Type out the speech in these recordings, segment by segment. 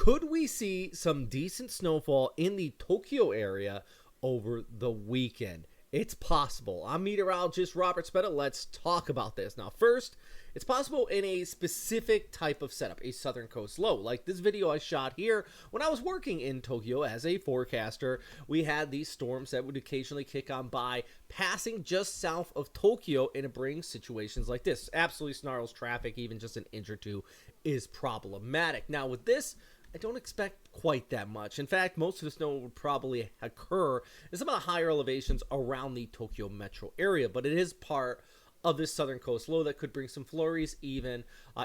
could we see some decent snowfall in the Tokyo area over the weekend? It's possible. I'm meteorologist Robert Spetta. Let's talk about this. Now, first, it's possible in a specific type of setup, a southern coast low. Like this video I shot here when I was working in Tokyo as a forecaster. We had these storms that would occasionally kick on by, passing just south of Tokyo, and it brings situations like this. Absolutely snarls traffic. Even just an inch or two is problematic. Now, with this, I don't expect quite that much. In fact, most of the snow would probably occur in some of the higher elevations around the Tokyo metro area, but it is part of this southern coast low that could bring some flurries even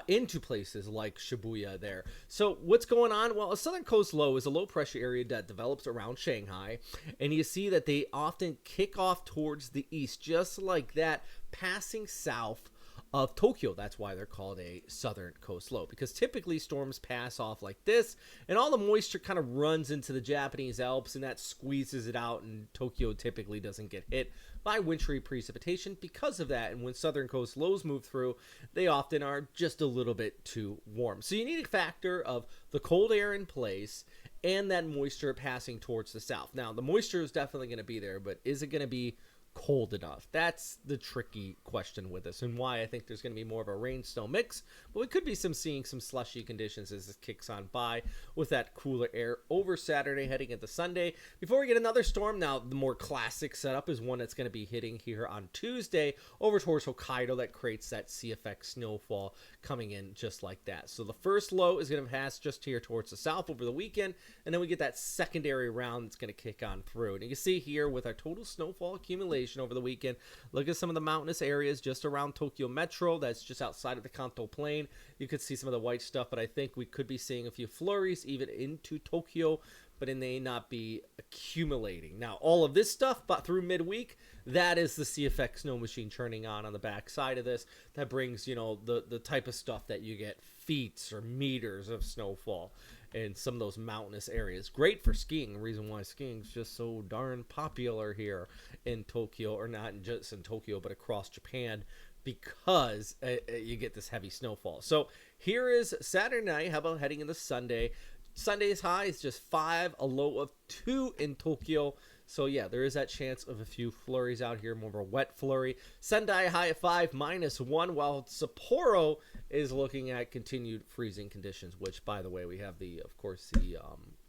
into places like Shibuya there. So what's going on? Well, a southern coast low is a low pressure area that develops around Shanghai, and you see that they often kick off towards the east, just like that, passing south of Tokyo. That's why they're called a southern coast low, because typically storms pass off like this and all the moisture kind of runs into the Japanese Alps, and that squeezes it out, and Tokyo typically doesn't get hit by wintry precipitation because of that. And when southern coast lows move through, they often are just a little bit too warm. So you need a factor of the cold air in place and that moisture passing towards the south. Now, the moisture is definitely going to be there, but is it going to be cold enough? That's the tricky question with this, and why I think there's going to be more of a rain snow mix, but we could be seeing some slushy conditions as this kicks on by with that cooler air over Saturday heading into Sunday before we get another storm. Now, the more classic setup is one that's going to be hitting here on Tuesday over towards Hokkaido that creates that CFX snowfall coming in just like that. So the first low is going to pass just here towards the south over the weekend, and then we get that secondary round that's going to kick on through. And you can see here with our total snowfall accumulation over the weekend, look at some of the mountainous areas just around Tokyo Metro. That's just outside of the Kanto Plain. You could see some of the white stuff, but I think we could be seeing a few flurries even into Tokyo, but it may not be accumulating. Now, all of this stuff, but through midweek, that is the CFX snow machine churning on the back side of this. That brings, you know, the type of stuff that you get feet or meters of snowfall in some of those mountainous areas. Great for skiing. The reason why skiing is just so darn popular here in Tokyo, or not just in Tokyo, but across Japan, because you get this heavy snowfall. So here is Saturday night. How about heading into Sunday? Sunday's high is just 5, a low of 2 in Tokyo. So yeah, there is that chance of a few flurries out here, more of a wet flurry. Sendai high at 5, -1, while Sapporo is looking at continued freezing conditions, which, by the way, we have of course, the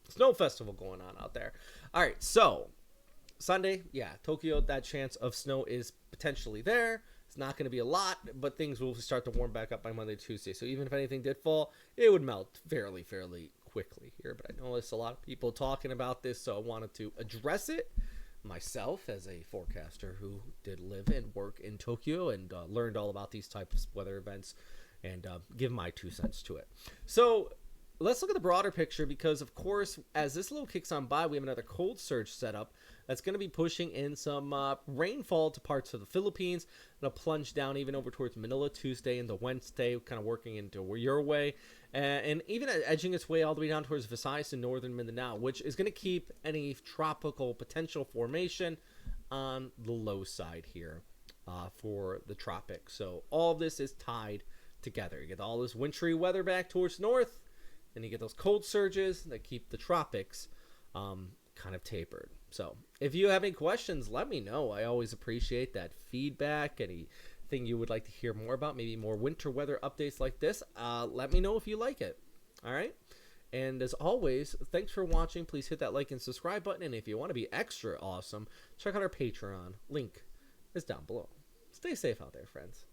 snow festival going on out there. All right, so Sunday, yeah, Tokyo, that chance of snow is potentially there. It's not going to be a lot, but things will start to warm back up by Monday, Tuesday. So even if anything did fall, it would melt fairly quickly here. But I know there's a lot of people talking about this, so I wanted to address it myself as a forecaster who did live and work in Tokyo and learned all about these types of weather events, and give my 2 cents to it. So let's look at the broader picture, because of course, as this low kicks on by, we have another cold surge setup that's going to be pushing in some rainfall to parts of the Philippines. It'll plunge down even over towards Manila Tuesday into Wednesday, kind of working into your way, and even edging its way all the way down towards Visayas and northern Mindanao, which is going to keep any tropical potential formation on the low side here for the tropics. So all of this is tied together. You get all this wintry weather back towards north, and you get those cold surges that keep the tropics kind of tapered. So if you have any questions, let me know. I always appreciate that feedback. Anything you would like to hear more about, maybe more winter weather updates like this, let me know if you like it. All right. And as always, thanks for watching. Please hit that like and subscribe button. And if you want to be extra awesome, check out our Patreon. Link is down below. Stay safe out there, friends.